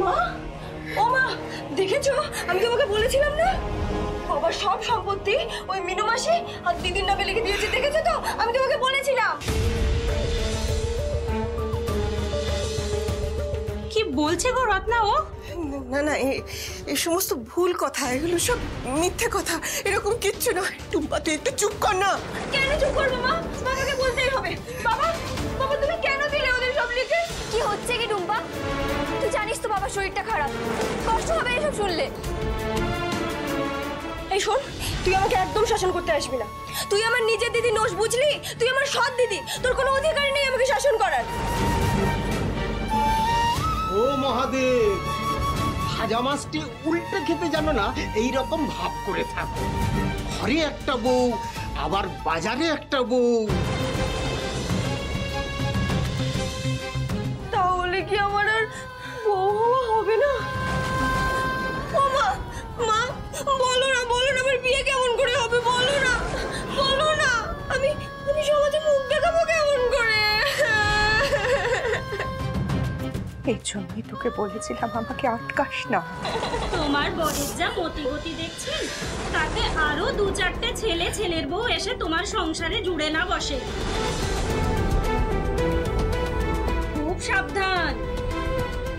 মা, ও মা, দেখেছো আমি তোমাকে বলেছিলাম না বাবার সব সম্পত্তি ওই মিনু মাসি আর দিদির নামে লিখে দিয়েছে, দেখেছো তো আমি তোমাকে বলেছিলাম। কি বলছে গো রত্না ও? না না, এই সমস্ত ভুল কথা, এগুলো সব মিথ্যে কথা, এরকম কিচ্ছু নয়। টুম্পা তুই একটু চুপ কর না। কেন চুপ করবো মা? বাবাকে বলতেই হবে। বাবা, বাবা তুমি কেন দিলে ওদের সব লিখে? কি হচ্ছে কি টুম্পা? তুই জানিস তো বাবার শরীরটা খারাপ, কষ্ট হবে এসব শুনলে। এই শোন, তুই আমাকে একদম শাসন করতে আসবি না। তুই আমার নিজের দিদি নোস, বুঝলি? তুই আমার সৎ দিদি, তোর কোনো অধিকার নেই আমাকে শাসন করার। ও মহাদেব, ভাজা মাছটি উল্টে খেতে জানো না, এইরকম ভাব করে থাকো। ঘরে একটা বউ, আবার বাজারে একটা বউ। তাহলে কি আমার আর বউ হওয়া হবে না? ও মা, মা বলো না, বলো না আমার বিয়ে কেমন করে হবে? বলো না, বলো না। আমি সমাজে মুখ দেখাবো কেমন করে? এই জন্যই তোকে বলেছিলাম আমাকে আটকাস না। তোমার বরের যা মতি গতি দেখছেন, তাতে আরো 2-4টে ছেলের বউ এসে তোমার সংসারে জুড়ে না বসে। খুব সাবধান।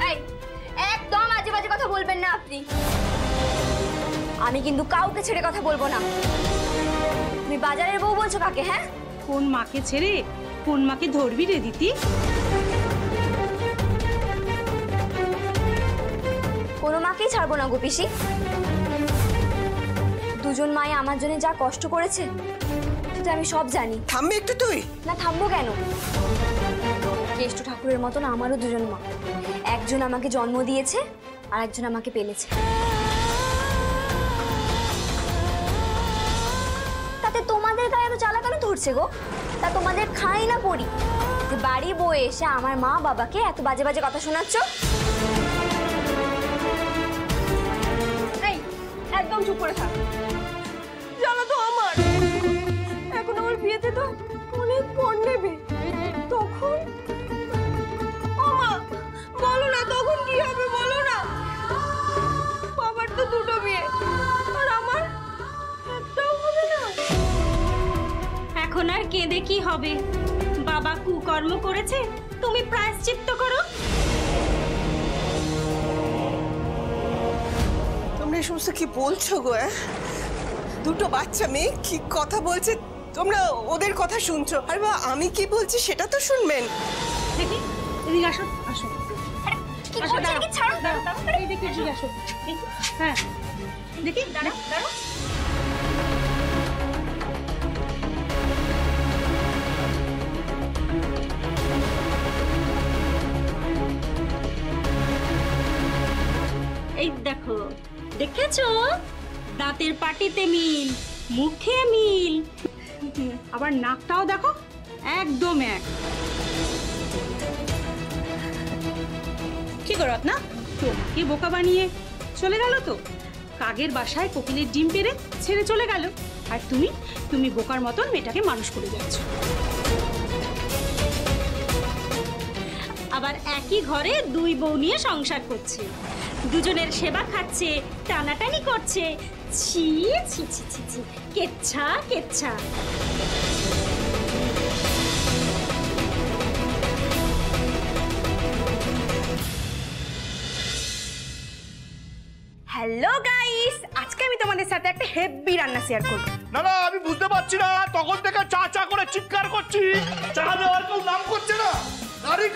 এই, একদম আজে বাজে কথা বলবেন না আপনি। আমি কিন্তু কাউকে ছেড়ে কথা বলবো না। তুমি বাজারের বউ বলছো কাকে? হ্যাঁ, কোন মাকে ছেড়ে কোন মাকে ধরবি রে দিতি? কোনো মাকেই ছাড়বো না গোপিসি। দুজন মাই আমার জন্য যা কষ্ট করেছে সেটা আমি সব জানি। থামবি একটু তুই? না থামবো কেন? কেষ্ট ঠাকুরের মতন আমারও দুজন মা। একজন আমাকে জন্ম দিয়েছে আর একজন আমাকে পেলেছে। তাতে তোমাদের গায়ে এত জ্বালা কেন ধরছে গো? তা তোমাদের খাই না পড়ি যে বাড়ি বয়ে এসে আমার মা বাবাকে এত বাজে বাজে কথা শোনাচ্ছ? একদম চুপ করে থাক। জানো তো আমার এখন আমার বিয়েতে তো অনেক পণ নেবে। তখন মা বলো না, তখন কি হবে বলো না? বাবার তো দুটো বিয়ে আর আমার একটাও হবে না। এখন আর কেঁদে কি হবে? বাবা কুকর্ম করেছে, তুমি প্রায়শ্চিত্ত করো। তোমরা এই সমস্ত কি বলছো গো? দুটো বাচ্চা মেয়ে কি কথা বলছে, তোমরা ওদের কথা শুনছো। আর বা আমি কি বলছি সেটা তো শুনবেন। দেখি এদিকে আসো, আসো কি করছো কি? ছাড়ো। এই দেখি, এদিকে আসো। হ্যাঁ দেখি, দাঁড়াও দাঁড়াও। এই দেখো, দেখেছো? দাঁতের পাটিতে মিল, মুখে মিল, আবার নাকটাও দেখো একদম এক। কি করো না? তোমাকে বোকা বানিয়ে চলে গেল তো। কাগের বাসায় কোকিলের ডিম পেড়ে ছেড়ে চলে গেল, আর তুমি বোকার মতন মেয়েটাকে মানুষ করে যাচ্ছ। আবার একই ঘরে দুই বউ নিয়ে সংসার করছে, দুজনের সেবা খাচ্ছে, টানাটানি করছে। ছি ছি ছি ছি ছি, কেচ্ছা কেচ্ছা। হ্যালো গাইস, আজকে আমি তোমাদের সাথে একটা হেভি রান্না শেয়ার করব। না না, আমি বুঝতে পারছি না, তখন থেকে চা চা করে চিৎকার করছি, চা দেওয়ার কেউ নাম করছে না।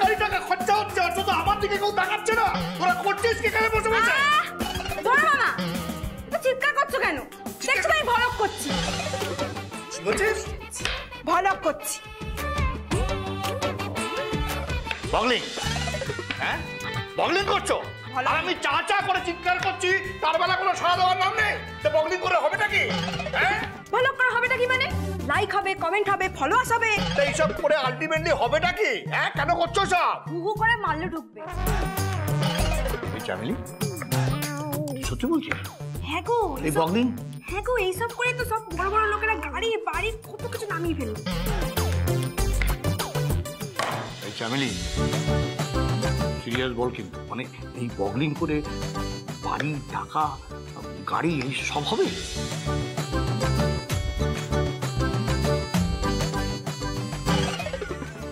গাড়ি টাকা খরচা হচ্ছে, আর শুধু আমার দিকে কেউ তাকাচ্ছে না। তোরা করছিস কি এখানে বসে বসে? ধরো মামা, তো চিৎকার করছো কেন? দেখছো আমি ভলক করছি। কি বলছিস? ভলক করছি। বগলিং? হ্যাঁ বগলিং করছো? আর আমি চা চা করে চিৎকার করছি, তার বেলা কোনো সাড়া দেওয়ার নাম নেই। তো বগলিং করে হবেটা কি? হ্যাঁ ভলক করা হবেটা কি মানে? লাইক হবে, কমেন্ট হবে, ফলোয়ার্স হবে। তো এইসব করে আলটিমেটলি হবেটা কি? হ্যাঁ কেন করছো সব? হু করে মারলে ঢুকবে। এই চামেলি সত্যি বলছি? হ্যাঁ গো, এই বগলিং? হ্যাঁ গো, এইসব করে তো সব বড় বড় লোকেরা গাড়ি বাড়ি কত কিছু নামিয়ে ফেলবে। এই চামেলি সিরিয়াস বল কিন্তু, মানে এই বগলিং করে বাড়ি, টাকা, গাড়ি এই সব হবে?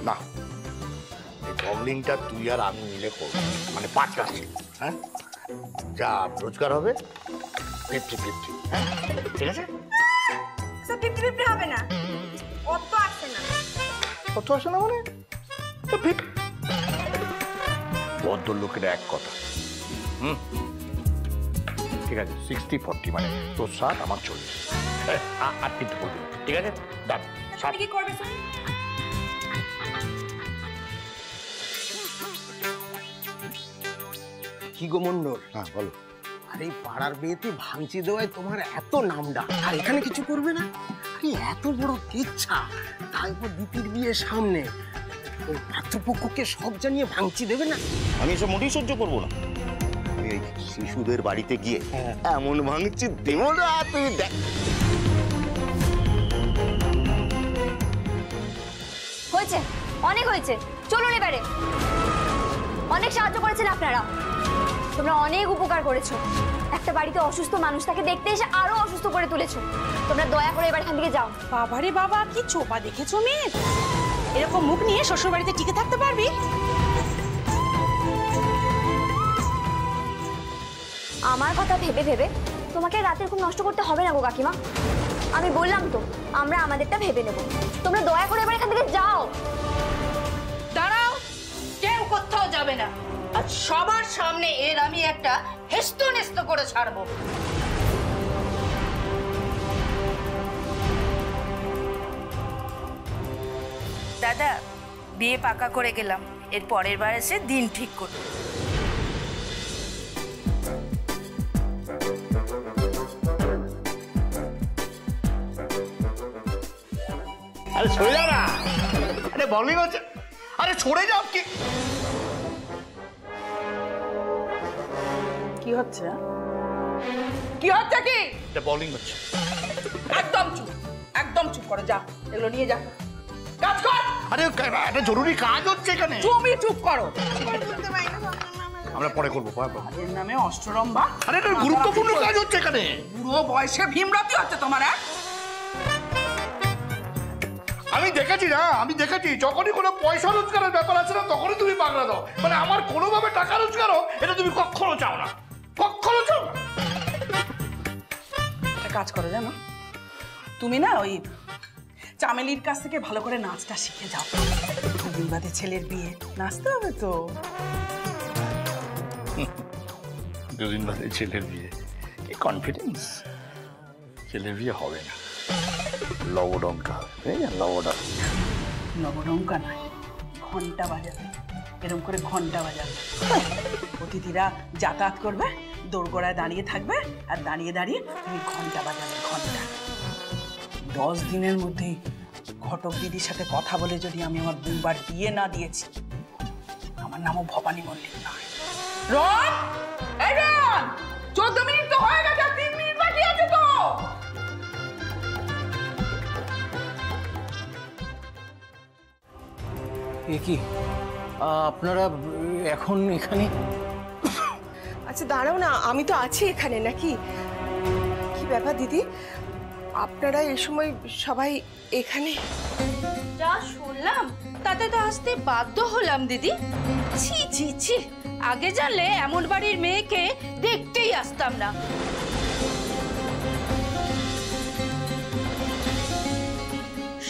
না, এই বগলিংটা তুই আর আমি মিলে করবো, মানে পার্টনারশিপ। হ্যাঁ, যা রোজগার হবে 50-50, হ্যাঁ ঠিক আছে? 50-50 হবে না, অত আসে না। কত আসে না মানে? ভদ্রলোকের এক কথা। ঠিক আছে, 60-40, মানে তোর 60 আমার 40। আর কিন্তু বলবি, ঠিক আছে? ডান। আপনি কি করবে স্যার? কি গো মন্ডল? হ্যাঁ বলো। আরে এই পাড়ার বিয়েতে ভাঙচি দেওয়ায় তোমার এত নামডা, আর এখানে কিছু করবে না? আরে এত বড় কেচ্ছা, তারপর দিদির বিয়ের সামনে ওই পাত্রপক্ষকে সব জানিয়ে ভাঙচি দেবে না? আমি এসব মোটেই সহ্য করবো না। আমি এই শিশুদের বাড়িতে গিয়ে এমন ভাঙচি দেবো না, তুই দেখ। হয়েছে, অনেক হয়েছে, চলুন এবারে। অনেক সাহায্য করেছেন আপনারা, তোমরা অনেক উপকার করেছো। একটা বাড়িতে অসুস্থ মানুষ তাকে দেখতে এসে আরো অসুস্থ করে তুলেছো। তোমরা দয়া করে এবার এখান থেকে যাও। বাবারে বাবা, কি চোপা দেখেছো মেয়ে! এরকম মুখ নিয়ে শ্বশুর বাড়িতে টিকে থাকতে পারবি? আমার কথা ভেবে ভেবে তোমাকে রাতের খুব নষ্ট করতে হবে না গো কাকিমা। আমি বললাম তো, আমরা আমাদেরটা ভেবে নেব। তোমরা দয়া করে এবার এখান থেকে যাও। দাঁড়াও, কেউ কোথাও যাবে না। আজ সবার সামনে এর আমি একটা হেস্তনেস্ত করে ছাড়বো। দাদা, বিয়ে পাকা করে গেলাম, এর পরের বার এসে দিন ঠিক করবো। আরে সরে যাও না, আরে বগলিং হচ্ছে, আরে সরে যাও। কি হচ্ছে? কি হচ্ছে? কি বগলিং হচ্ছে? একদম চুপ, একদম চুপ করে যা, এগুলো নিয়ে যা, কাজ কর। আরে একটা জরুরি কাজ হচ্ছে এখানে। তুমি চুপ করো। আমরা পরে করবো। এর নামে অষ্টরম্ভা। আরে একটা গুরুত্বপূর্ণ কাজ হচ্ছে এখানে। বুড়ো বয়সে ভীমরাতি হচ্ছে তোমার। আমি দেখেছি না, আমি দেখেছি যখনই কোনো পয়সা রোজগারের ব্যাপার আছে না, তখনই তুমি বাগড়া দাও। মানে আমার কোনোভাবে টাকা রোজগার হোক, এটা তুমি কখনো চাও না, কখনো চাও না। একটা কাজ করো জানো, তুমি না ওই চামেলির কাছ থেকে ভালো করে নাচটা শিখে যাও। দুদিন বাদে ছেলের বিয়ে, নাচতে হবে তো। দুদিন বাদে ছেলের বিয়ে, এই কনফিডেন্স। ছেলের বিয়ে হবে না, লবডঙ্কা হবে, লবডঙ্কা। নবডঙ্কা নয়, ঘন্টা বাজাবে, এরকম করে ঘন্টা বাজাবে। অতিথিরা যাতায়াত করবে, দোরগোড়ায় দাঁড়িয়ে থাকবে, আর দাঁড়িয়ে দাঁড়িয়ে তুমি ঘন্টা বাজাবে, ঘন্টা। 10 দিনের মধ্যেই ঘটক দিদির সাথে কথা বলে যদি আমি আমার দুবার বিয়ে না দিয়েছি, আমার নামও ভবানী মল্লিক নয়। রন, এই রন, 14 মিনিট তো হয়ে গেছে, 3 মিনিট বাকি আছে তো। এ কি, আপনারা এখন এখানে? আচ্ছা দাঁড়াও না, আমি তো আছি এখানে। নাকি কি ব্যাপার দিদি, আপনারা এই সময় সবাই এখানে? যা শুনলাম তাতে তো আসতে বাধ্য হলাম দিদি। ছি ছি ছি, আগে জানলে এমন বাড়ির মেয়েকে দেখতেই আসতাম না।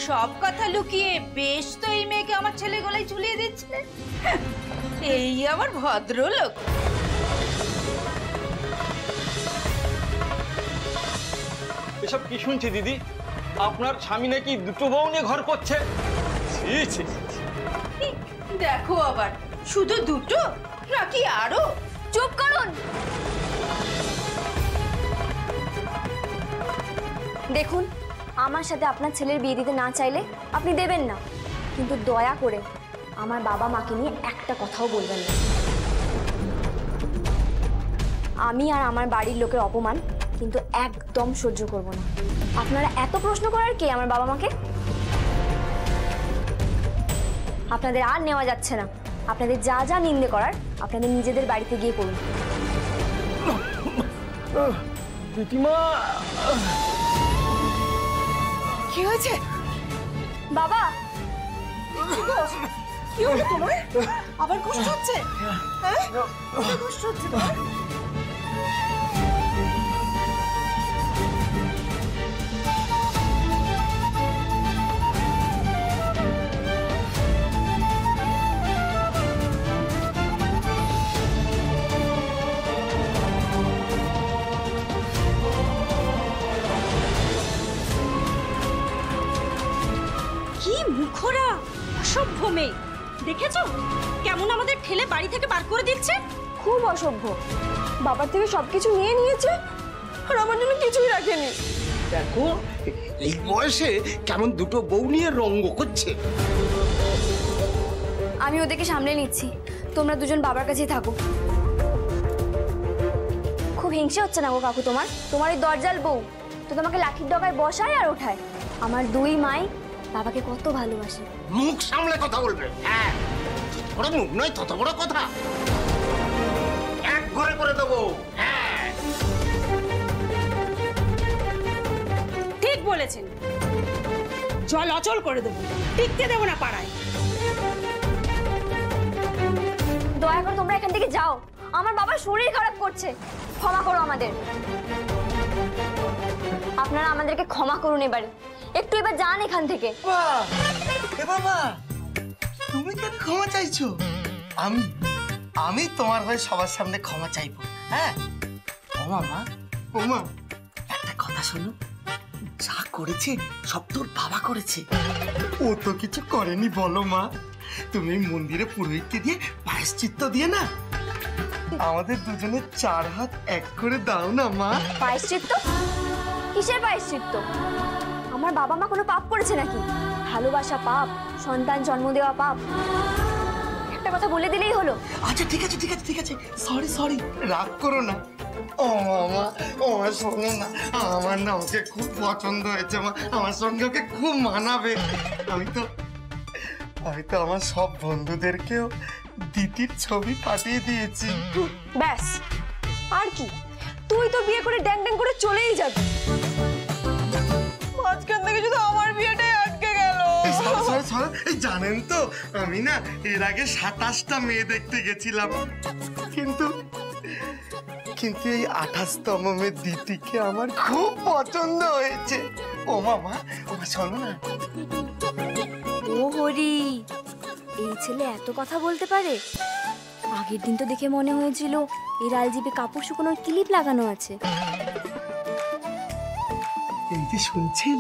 সব কথা লুকিয়ে বেশ তো এই মেয়েকে আমার ছেলে গলায় ঝুলিয়ে দিচ্ছে। এই আমার ভদ্রলোক। এসব কি শুনছি দিদি? আপনার স্বামী নাকি 2টো বউ নিয়ে ঘর করছে? দেখো আবার, শুধু 2টো নাকি আরো? চুপ করুন। দেখুন, আমার সাথে আপনার ছেলের বিয়ে দিতে না চাইলে আপনি দেবেন না, কিন্তু দয়া করে আমার বাবা মাকে নিয়ে একটা কথাও বলবেন না। আমি আর আমার বাড়ির লোকের অপমান কিন্তু একদম সহ্য করব না। আপনারা এত প্রশ্ন করার কে আমার বাবা মাকে? আপনাদের আর নেওয়া যাচ্ছে না, আপনাদের যা যা নিন্দে করার আপনাদের নিজেদের বাড়িতে গিয়ে করুন। দিদিমা, কি হয়েছে বাবা, কি হলো তোমার? আবার কষ্ট হচ্ছে? হ্যাঁ, কোথায় কষ্ট হচ্ছে তোমার? কি মুখরা, অসভ্য মেয়ে। দেখেছো কেমন আমাদের ঠেলে বাড়ি থেকে বার করে দিচ্ছে? খুব অসভ্য। বাবার থেকে সবকিছু নিয়ে নিয়েছে আর আমার জন্য কিছুই রাখেনি। দেখো এই বয়সে কেমন দুটো বউ নিয়ে রঙ্গ করছে। আমি ওদেরকে সামলে নিচ্ছি, তোমরা দুজন বাবার কাছেই থাকো। খুব হিংসে হচ্ছে না গো কাকু তোমার? তোমার ওই দরজাল বউ তো তোমাকে লাঠির ডগায় বসায় আর ওঠায়। আমার দুই মাই বাবাকে কত ভালোবাসে। মুখ সামলে কথা বলবে। হ্যাঁ, বড় মুখ নয়, তত বড় কথা। এক ঘরে করে দেবো। হ্যাঁ, ঠিক বলেছেন, জল অচল করে দেবো, টিকতে দেবো না পাড়ায়। দয়া করে তোমরা এখান থেকে যাও, আমার বাবার শরীর খারাপ করছে। ক্ষমা করো আমাদের, আপনারা আমাদেরকে ক্ষমা করুন এবারে। একটু এবার যান এখান থেকে। বাবা, তুমি কেন ক্ষমা চাইছো? আমি তোমার হয়ে সবার সামনে ক্ষমা চাইবো। হ্যাঁ, ও মামা, ও মা, একটা কথা শোনো, যা করেছে সব তোর বাবা করেছে। ও তো কিছু করেনি বলো মা। তুমি মন্দিরে পুরোহিতকে দিয়ে প্রায়শ্চিত্ত দিয়ে না আমাদের দুজনের 4 হাত এক করে দাও না মা। প্রায়শ্চিত্ত? কিসের প্রায়শ্চিত্ত? আমার বাবা মা কোনো পাপ করেছে নাকি? ভালোবাসা পাপ, সন্তান জন্ম দেওয়া পাপ। একটা কথা বলে দিলেই হলো। আচ্ছা ঠিক আছে ঠিক আছে ঠিক আছে, সরি, রাগ করো না। ও মামা, ও মা শোনো না, আমার না ওকে খুব পছন্দ হয়েছে মা। আমার সঙ্গে ওকে খুব মানাবে। আমি তো আমার সব বন্ধুদেরকেও দিদির ছবি পাঠিয়ে দিয়েছি। ব্যাস, আর কি? তুই তো বিয়ে করে ড্যাং ড্যাং করে চলেই যাবি। মাঝখান থেকে শুধু আমার বিয়েটাই আটকে গেল। এই জানেন তো, আমি না এর আগে 27টা মেয়ে দেখতে গেছিলাম, কিন্তু এই 28তম মেয়ে দিদিকে আমার খুব পছন্দ হয়েছে। ও মামা শোনো না। ও হরি, এই ছেলে এত কথা বলতে পারে? আগের দিন তো দেখে মনে হয়েছিল এর আলজিবে কাপড় শুকানোর ক্লিপ লাগানো আছে। এই যে শুনছেন,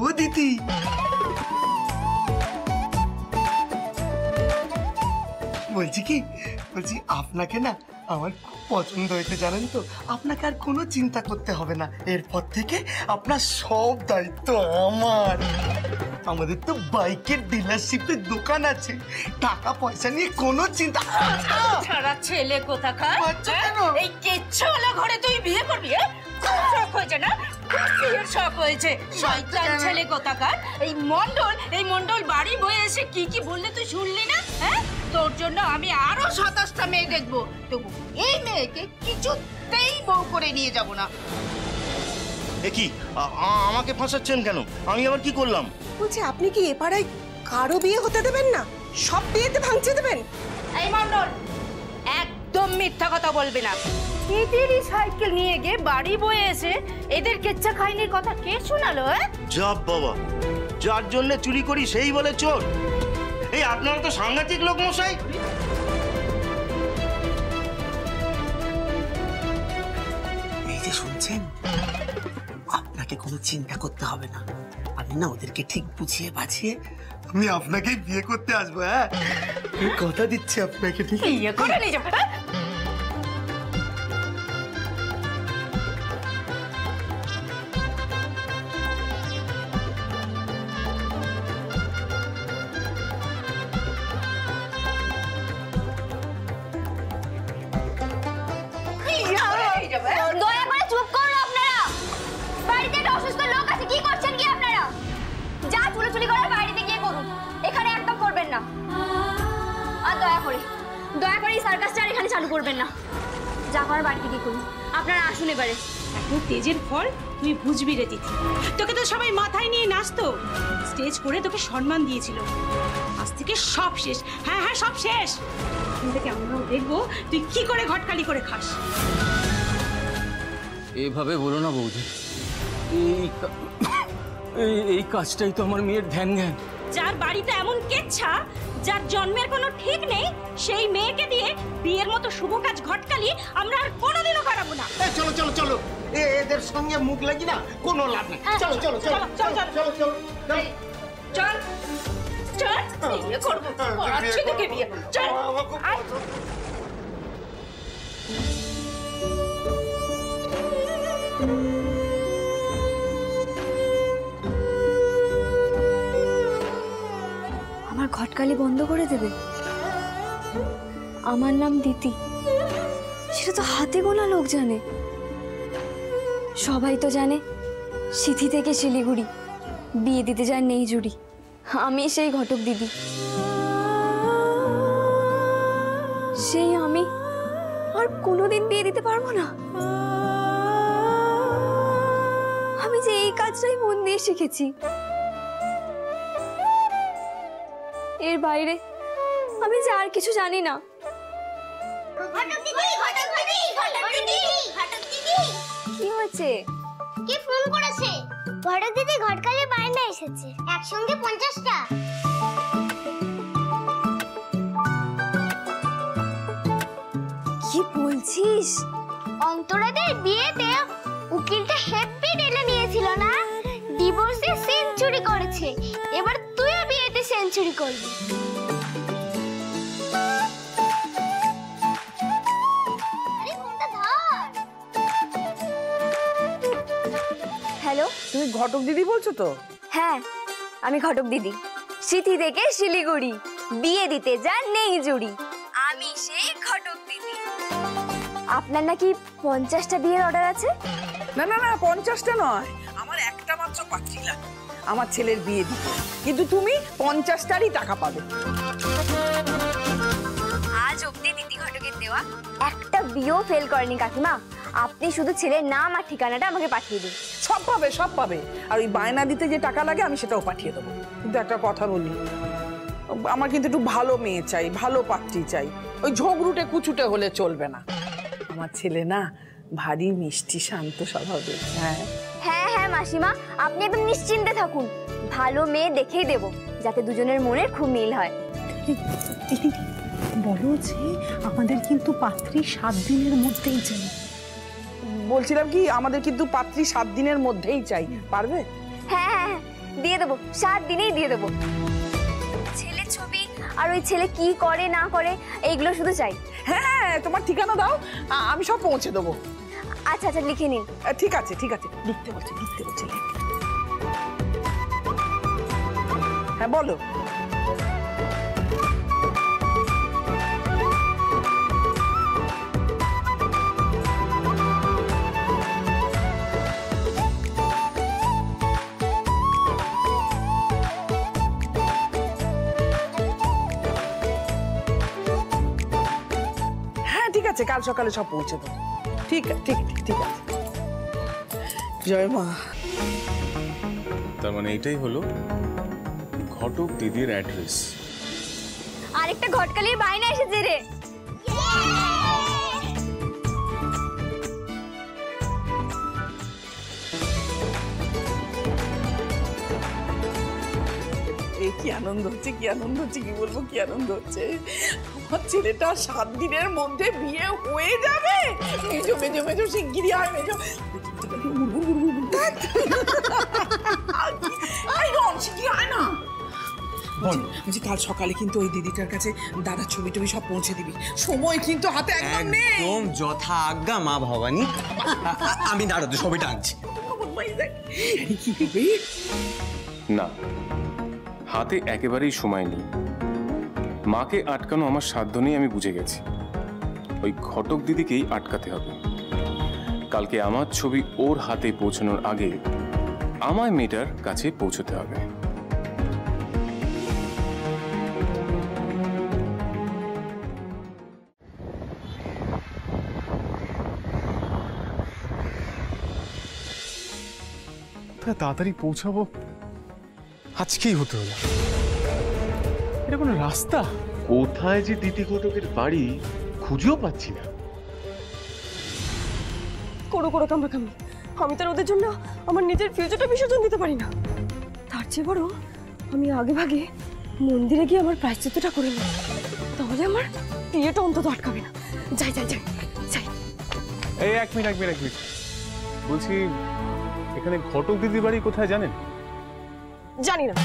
ও দিদি, বলছি আপনাকে না আমার খুব পছন্দ হয়েছে জানেন তো। আপনাকে আর কোনো চিন্তা করতে হবে না, এরপর থেকে আপনার সব দায়িত্ব আমার। আমাদের তো বাইকের ডিলারশিপের দোকান আছে, টাকা পয়সা নিয়ে কোনো চিন্তা। ছাড়া ছেলে কোথাকার, এই কেচ্ছাওয়ালা ঘরে তুই বিয়ে করবি? শখ হয়েছে না? বিয়ের শখ হয়েছে। শয়তান ছেলে কোথাকার। এই মন্ডল বাড়ি বয়ে এসে কি বললে তুই শুনলি না? হ্যাঁ, তোর জন্য আমি আরো 27টা মেয়ে দেখবো, তবু এই মেয়েকে কিছুতেই বউ করে নিয়ে যাব না। এ কি, আমাকে ফাঁসাচ্ছেন কেন? আমি আবার কি করলাম? বলছি আপনি কি এ পাড়ায় কারো বিয়ে হতে দেবেন না? সব বিয়েতে ভাঙচে দেবেন? এই মন্ডল, একদম মিথ্যা কথা বলবে না। দিদিরই সাইকেল নিয়ে গিয়ে বাড়ি বয়ে এসে এদের কেচ্ছা খাইনির কথা কে শোনালো? যাব বাবা, যার জন্য চুরি করি সেই বলে চোর। এই আপনারা তো সাংঘাতিক লোক মশাই। এই যে শুনছেন, আপনাকে কোনো চিন্তা করতে হবে না। আমি না ওদেরকে ঠিক বুঝিয়ে বাঝিয়ে আমি আপনাকেই বিয়ে করতে আসবো। হ্যাঁ, আমি কথা দিচ্ছি আপনাকে। ঠিক বিয়ে করে নিয়ে যাবে? দয়া করে চুপ করুন আপনারা। বাড়িতে একটা অসুস্থ লোক আছে, কি করছেন কি আপনারা? যা চুলোচুলি করার বাড়িতে গিয়ে করুন, এখানে একদম করবেন না। দয়া করে এই সার্কাসটা আর এখানে চালু করবেন না। যা করার বাড়িতে গিয়ে করুন। আপনারা আসুন এবারে। এত তেজের ফল তুই বুঝবি রে তিথি। তোকে তো সবাই মাথায় নিয়ে নাচতো, স্টেজ করে তোকে সম্মান দিয়েছিল। আজ থেকে সব শেষ। হ্যাঁ হ্যাঁ, সব শেষ। থেকে আমরাও দেখবো তুই কি করে ঘটকালি করে খাস। এভাবে বলো না বৌদি, এই কাজটাই তো আমার মেয়ের ধ্যান জ্ঞান। যার বাড়িতে এমন কেচ্ছা, যার জন্মের কোনো ঠিক নেই, সেই মেয়েকে দিয়ে বিয়ের মতো শুভ কাজ ঘটকালি আমরা আর কোনোদিনও করাবো না। চলো চলো চলো, এদের সঙ্গে মুখ লাগি না, কোনো লাভ নেই। চলো চলো চলো চলো চলো চলো চল চল, বিয়ে করবো, করাচ্ছি তোকে বিয়ে। চল আমার ঘটকালি বন্ধ করে দেবে? আমার নাম দিতি, সেটা তো হাতে গোনা লোক জানে। সবাই তো জানে সিথি থেকে শিলিগুড়ি বিয়ে দিতে যায় নেই জুড়ি। আমি সেই ঘটক দিদি, সেই আমি আর কোনোদিন বিয়ে দিতে পারবো না। আমি যে এই কাজটাই মন দিয়ে শিখেছি, এর বাইরে আমি যে আর কিছু জানি না। কি হয়েছে? কে ফোন করেছে? ঘটক দিদি ঘটকালে বায়না এসেছে, একসঙ্গে 50টা। কি বলছিস? অন্তরাদের বিয়েতে উকিলটা হ্যাপি ডেলে নিয়েছিল না, ডিভোর্সে সেঞ্চুরি করেছে। এবার তুইও বিয়েতে সেঞ্চুরি করবি। হ্যালো, তুমি ঘটক দিদি বলছো তো? হ্যাঁ আমি ঘটক দিদি, সিথি থেকে শিলিগুড়ি বিয়ে দিতে যা নেই জুড়ি। আমি সেই ঘটক দিদি। আপনার নাকি 50টা বিয়ের অর্ডার আছে? না না না, 50টা নয়, আমার একটা মাত্র পাত্রী লাগে আমার ছেলের বিয়ে দিতে, কিন্তু তুমি 50টারই টাকা পাবে। আজ অবধি দিদি ঘটকের দেওয়া একটা বিয়েও ফেল করেনি কাকিমা। আপনি শুধু ছেলের নাম আর ঠিকানাটা আমাকে পাঠিয়ে দিন। সব পাবে, সব পাবে। আর ওই বায়না দিতে যে টাকা লাগে আমি সেটাও পাঠিয়ে দেবো। কিন্তু একটা কথা বলি, আমার কিন্তু একটু ভালো মেয়ে চাই, ভালো পাত্রী চাই। ওই ঝগড়ুটে কুচুটে হলে চলবে না। আমার ছেলে না ভারী মিষ্টি শান্ত স্বভাবের। হ্যাঁ হ্যাঁ হ্যাঁ মাসিমা, আপনি একদম নিশ্চিন্তে থাকুন। ভালো মেয়ে দেখেই দেব, যাতে দুজনের মনের খুব মিল হয়। বলো যে আমাদের কিন্তু পাত্রী 7 দিনের মধ্যেই চাই। বলছিলাম কি, আমাদের কিন্তু পাত্রী 7 দিনের মধ্যেই চাই। পারবে? হ্যাঁ হ্যাঁ হ্যাঁ, দিয়ে দেবো, 7 দিনেই দিয়ে দেবো। ছেলে ছবি আর ওই ছেলে কি করে না করে এইগুলো শুধু চাই। হ্যাঁ, তোমার ঠিকানা দাও, আমি সব পৌঁছে দেবো। আচ্ছা আচ্ছা, লিখে নিন। ঠিক আছে ঠিক আছে, লিখতে বলছে লিখতে বলছে। হ্যাঁ বলো। ঠিক আছে, কাল সকালে সব পৌঁছে দেবো। ঠিক ঠিক ঠিক আছে। জয় মা। তার মানে এটাই হলো ঘটক দিদির অ্যাড্রেস। আরেকটা ঘটকালির বায়না এসেছে রে। কি আনন্দ হচ্ছে, কি আনন্দ হচ্ছে, কি বলবো, কি আনন্দ হচ্ছে। আমার ছেলেটা 7 দিনের মধ্যে বিয়ে হয়ে যাবে। মেজো মেজো মেজো শিগগিরই আয় মেজো। কাল সকালে কিন্তু ওই দিদিটার কাছে দাদার ছবি টবি সব পৌঁছে দিবি। সময় কিন্তু হাতে একদম নেই। একদম যথা আজ্ঞা মা ভবানী। আমি দাঁড়াতে ছবিটা আনছি। না, হাতে একেবারেই সময় নেই। মাকে আটকানো আমার সাধ্য নেই, আমি বুঝে গেছি। ওই ঘটক দিদিকেই আটকাতে হবে। কালকে আমার ছবি ওর হাতে পৌঁছানোর আগে আমায় মেয়েটার কাছে পৌঁছতে হবে। কোথায় তাড়াতাড়ি পৌঁছাবো আজকেই হতে হলো। এটা কোনো রাস্তা? কোথায় যে দিদি ঘটকের বাড়ি খুঁজেও পাচ্ছি না। করো করো কামড়াকামড়ি, আমি তো ওদের জন্য আমার নিজের ফিউচারটা বিসর্জন দিতে পারি না। তার চেয়ে বড় আমি আগে ভাগে মন্দিরে গিয়ে আমার প্রায়শ্চিত্তটা করে নিই, তাহলে আমার বিয়েটা অন্তত আটকাবে না। যাই যাই যাই যাই। এই এক মিনিট বলছি, এখানে ঘটক দিদির বাড়ি কোথায় জানেন? জানি না।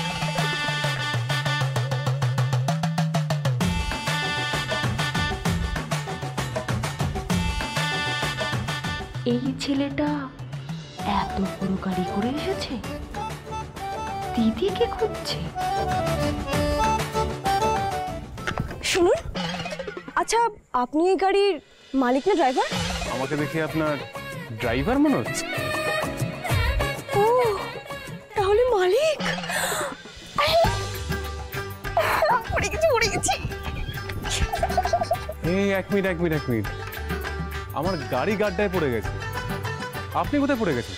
এই ছেলেটা এত বড় গাড়ি করে এসেছে, দিদিকে খুঁজছে। শুনুন, আচ্ছা আপনি এই গাড়ির মালিক না ড্রাইভার? আমাকে দেখে আপনার ড্রাইভার মনে হচ্ছে। ও তাহলে মালিক। পড়ে গেছি। এই এক মিনিট, আমার গাড়ি গাড্ডায় পড়ে গেছে। আপনি কোথায় পড়ে গেছেন?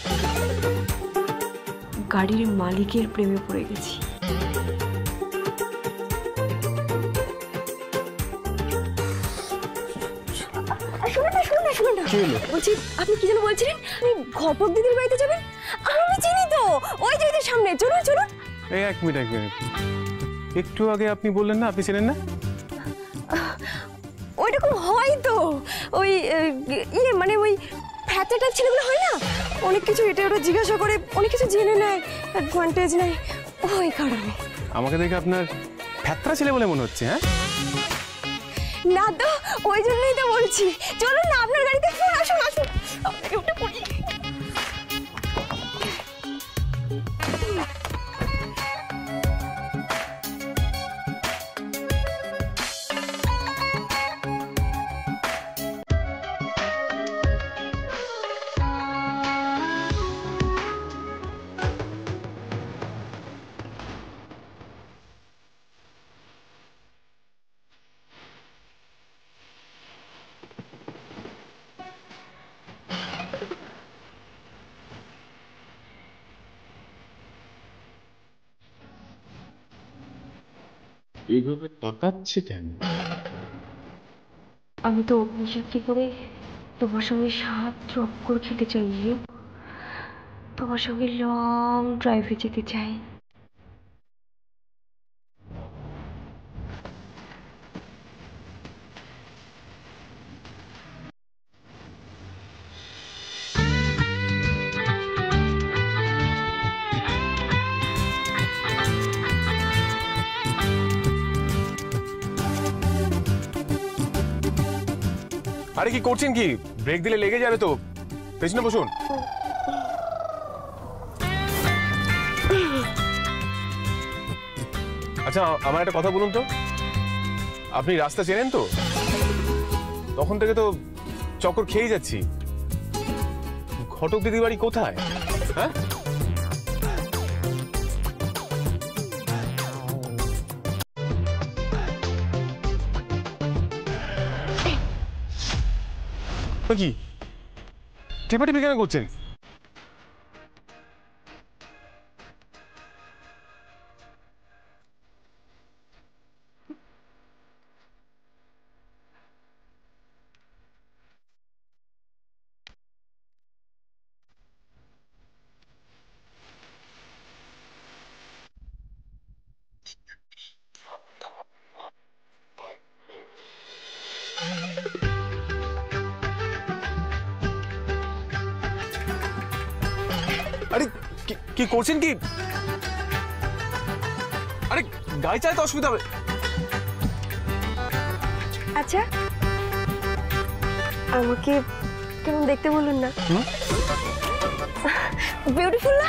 গাড়ির মালিকের প্রেমে পড়ে গেছি। শুনুন না, বলছি আপনি কি যেন বলছিলেন? আপনি ঘটক দিদির বাড়িতে যাবেন? আমি চিনি তো, ওই যে সামনে। চলুন চলুন। এই এক মিনিট, একটু আগে আপনি বললেন না আপনি চেনেন না? ওইরকম হয় তো, ওই মানে ওই ফ্যাচা টাইপ ছেলেগুলো হয় না, অনেক কিছু এটা ওটা জিজ্ঞাসা করে, অনেক কিছু জেনে নেয়, অ্যাডভান্টেজ নেয়, ওই কারণে। আমাকে দেখে আপনার ফ্যাত্রা ছেলে বলে মনে হচ্ছে। হ্যাঁ না তো, ওই জন্যই তো বলছি। চলুন না, আপনার গাড়িতে আসুন আসুন, আপনাকে উঠে পড়ি। এইভাবে তাকাচ্ছে কেন? আমি তো অগ্নিসাক্ষী করে তোমার সঙ্গে 7 চক্কর খেতে চাই, তোমার সঙ্গে লং ড্রাইভে যেতে চাই। আরে কি করছেন? কি ব্রেক দিলে লেগে যাবে তো, পেছনে বসুন। আচ্ছা আমার একটা কথা বলুন তো, আপনি রাস্তা চেনেন তো? তখন থেকে তো চক্কর খেয়ে যাচ্ছি। ঘটক দিদি বাড়ি কোথায়? হ্যাঁ কি টেপাটেপি কেন করছেন? আরে কি করছেন? কি আরে গাড়ি চালাতে অসুবিধা হবে। আচ্ছা আমাকে কেমন দেখতে বলুন না? বিউটিফুল না?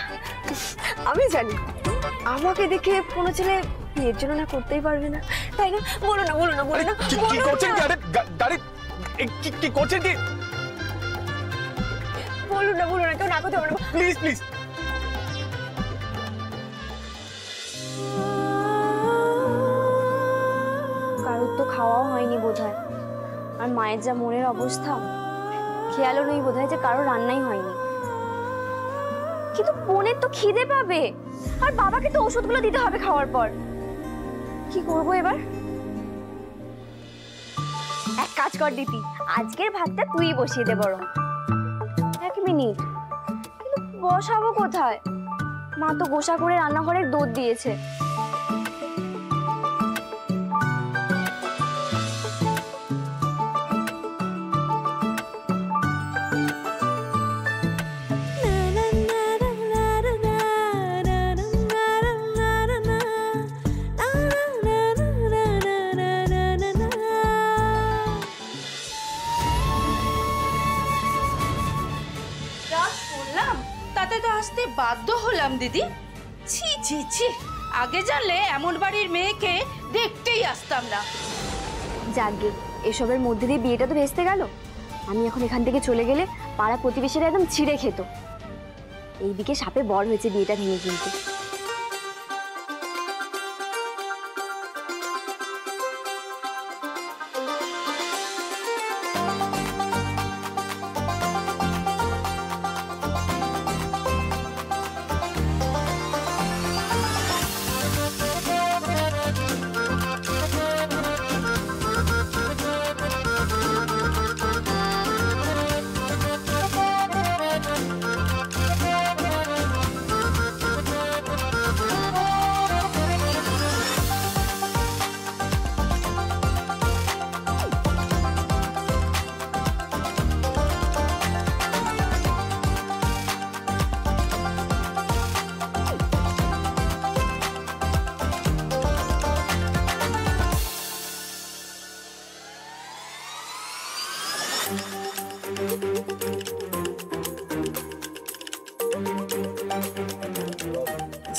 আমি জানি আমাকে দেখে কোনো ছেলে বিয়ের জন্য না করতেই পারবে না, তাই না? বলো না বলো না বলো না। কি করছেন? কি আরে গাড়ি কি করছেন? কি বলুন না বলুন না, কেউ না করতে পারবে না, প্লিজ প্লিজ। কারোর তো খাওয়াও হয়নি বোধহয়, আর মায়ের যা মনের অবস্থা, খেয়ালও নেই বোধহয় যে কারো রান্নাই হয়নি। কিন্তু বোনের তো খিদে পাবে, আর বাবাকে তো ওষুধগুলো দিতে হবে খাওয়ার পর। কি করবো এবার? এক কাজ কর দিতি, আজকের ভাতটা তুই বসিয়ে দে বরং। 1 মিনিট, কিন্তু বসাবো কোথায়? মা তো গোসা করে রান্নাঘরের দুধ দিয়েছে। তাতে তো আসতে বাধ্য হলাম দিদি। ছি ছি ছি, আগে জানলে এমন বাড়ির মেয়েকে দেখতেই আসতাম না। যাকগে, এসবের মধ্যে দিয়ে বিয়েটা তো ভেস্তে গেল। আমি এখন এখান থেকে চলে গেলে পাড়া প্রতিবেশীরা একদম ছিঁড়ে খেত। এইদিকে সাপে বর হয়েছে বিয়েটা ভেঙে কিন্তু।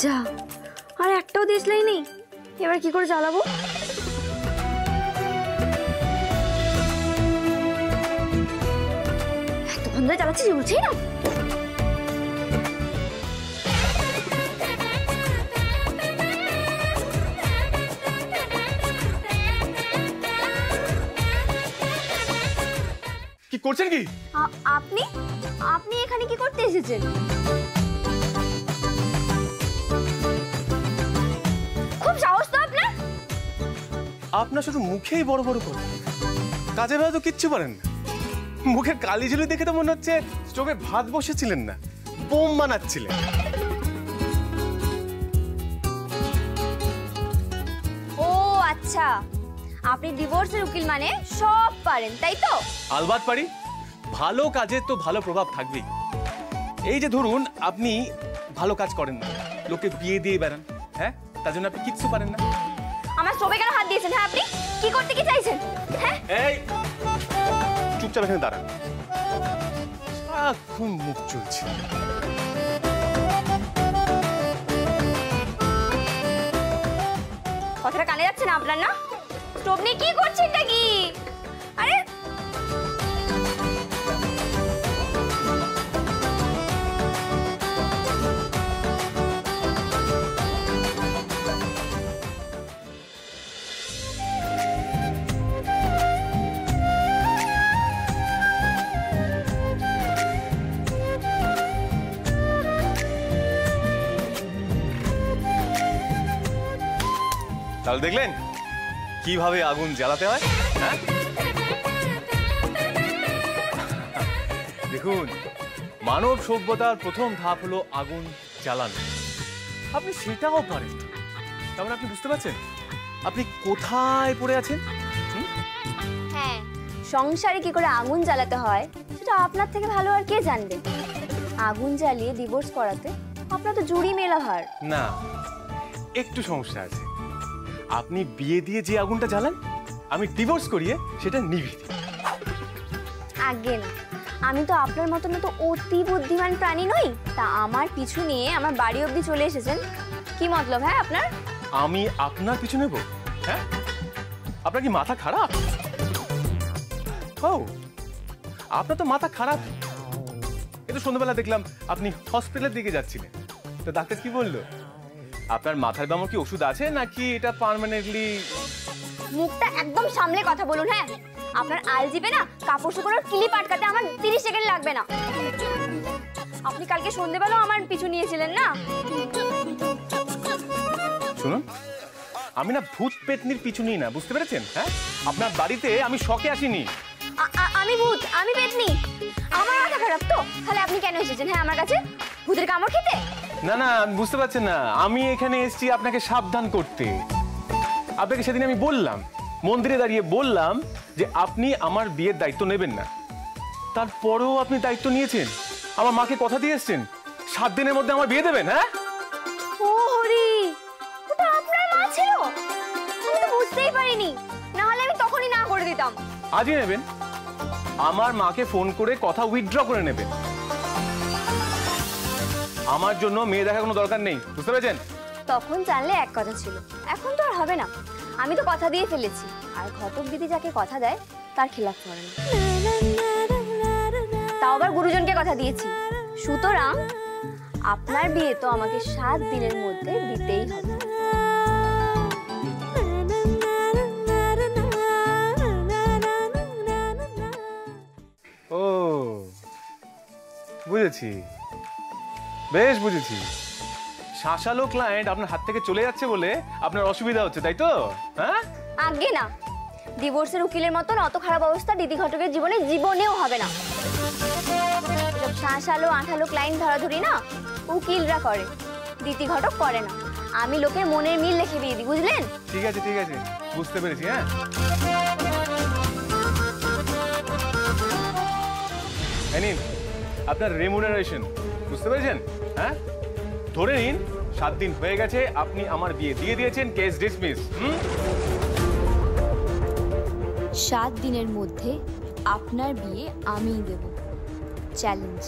যা, আর একটাও দিসলাই নেই। এবার কি করে চালাবো? এতক্ষণ ধরে চালাচ্ছি, উঠছেই না। কি করছেন কি? আপনি আপনি এখানে কি করতে এসেছেন? খুব সাহস তো আপনার। আপনার শুধু মুখেই বড় বড় কথা, কাজে হয়তো কিচ্ছু পারেন না। মুখের কালি ঝুলি দেখে তো মনে হচ্ছে স্টোভে ভাত বসেছিলেন না, বোম বানাচ্ছিলেন। ও আচ্ছা, আপনি ডিভোর্সের উকিল মানে সব পারেন, তাই তো? আলবাত পারি। ভালো কাজে তো ভালো প্রভাব থাকবেই। এই যে ধরুন, আপনি ভালো কাজ করেন না, লোকে বিয়ে দিয়ে বেড়ান, হ্যাঁ, তার জন্য আপনি কিচ্ছু পারেন না। আমার সবে কেন হাত দিয়েছেন? হ্যাঁ, আপনি কি করতে কি চাইছেন? হ্যাঁ, এই চুপচাপ এখানে দাঁড়ান। সারাক্ষণ মুখ চলছে। কথাটা কানে যাচ্ছে না আপনার? না, স্টোভ নিয়ে কি করছেন নাকি? আরে তাহলে দেখলেন কিভাবে আগুন জ্বালাতে হয়? হ্যাঁ, দেখুন, মানব সভ্যতার প্রথম ধাপ হলো আগুন জ্বালানো। আপনি সেটাও পারেন। তার মানে আপনি বুঝতে পারছেন আপনি কোথায় পড়ে আছেন? হ্যাঁ, সংসারে কি করে আগুন জ্বালাতে হয় সেটা আপনার থেকে ভালো আর কে জানবে? আগুন জ্বালিয়ে ডিভোর্স করাতে আপনার তো জুড়ি মেলা ভার। না, একটু সমস্যা আছে। আপনি বিয়ে দিয়ে যে আগুনটা জ্বালান, আমি ডিভোর্স করিয়ে সেটা নিভিয়ে দিই। আগে না, আমি তো আপনার মতন তো অতি বুদ্ধিমান প্রাণী নই। তা আমার পিছু নিয়ে আমার বাড়ি অবধি চলে এসেছেন, কি মতলব? হ্যাঁ আপনার? আমি আপনার পিছু নেব? হ্যাঁ, আপনার কি মাথা খারাপ? ও, আপনার তো মাথা খারাপ। কিন্তু সন্ধ্যাবেলা দেখলাম আপনি হসপিটালের দিকে যাচ্ছিলেন, তো ডাক্তার কি বললো? আপনার মাথার ব্যামোর কি ওষুধ আছে নাকি এটা পার্মানেন্টলি? মুখটা একদম সামলে কথা বলুন। হ্যাঁ, আপনার আলজিবে না কাপড় শুকোনোর ক্লিপ আটকাতে আমার 30 সেকেন্ড লাগবে না। আপনি কালকে সন্ধ্যেবেলা আমার পিছু নিয়েছিলেন না? শুনুন, আমি না ভূত পেতনির পিছু নিই না, বুঝতে পেরেছেন? হ্যাঁ, আপনার বাড়িতে আমি শখে আসিনি। আমি ভূত, আমি পেতনি? আমার মাথা খারাপ তো? তাহলে আপনি কেন এসেছেন হ্যাঁ আমার কাছে? ভূতের কামড় খেতে? না না, বুঝতে পারছেন না, আমি এখানে এসেছি আপনাকে সাবধান করতে। আপনাকে সেদিন আমি বললাম, মন্দিরে দাঁড়িয়ে বললাম যে আপনি আমার বিয়ের দায়িত্ব নেবেন না। তারপরেও আপনি দায়িত্ব নিয়েছেন, আমার মাকে কথা দিয়ে এসেছেন 7 দিনের মধ্যে আমার বিয়ে দেবেন। হ্যাঁ, ও হরি, ওটা আপনার মা ছিল? আমি তো বুঝতেই পারিনি, না হলে আমি তখনই না করে দিতাম। আজই নেবেন, আমার মাকে ফোন করে কথা উইথড্র করে নেবেন। আমার জন্য মেয়ে দেখার কোনো দরকার নেই, বুঝতে পেরেছেন? তখন জানলে এক কথা ছিল, এখন তো আর হবে না। আমি তো কথা দিয়ে ফেলেছি, আর ঘটক দিদি যাকে কথা দেয় তার খেলাফ করে না। তাও আবার গুরুজনকে কথা দিয়েছি। সুতরাং আপনার বিয়ে তো আমাকে 7 দিনের মধ্যে দিতেই হবে। ও বুঝেছি, বেশ বুঝেছি। শাসালো ক্লায়েন্ট আপনার হাত থেকে চলে যাচ্ছে বলে আপনার অসুবিধা হচ্ছে, তাই তো? হ্যাঁ, আগে না, ডিভোর্সের উকিলের মতন অত খারাপ অবস্থা দিদি ঘটকের জীবনেও হবে না। সব শাসালো আঠালো ক্লায়েন্ট ধরাধরি না উকিলরা করে, দিদি ঘটক করে না। আমি লোকের মনের মিল লিখে দিয়ে দিই, বুঝলেন? ঠিক আছে ঠিক আছে, বুঝতে পেরেছি। হ্যাঁ, নিন আপনার রেমুনারেশন, বুঝতে পেরেছেন? হ্যাঁ, ধরে নিন 7 দিন হয়ে গেছে, আপনি আমার বিয়ে দিয়ে দিয়েছেন, কেস ডিসমিস। 7 দিনের মধ্যে আপনার বিয়ে আমিই দেব, চ্যালেঞ্জ।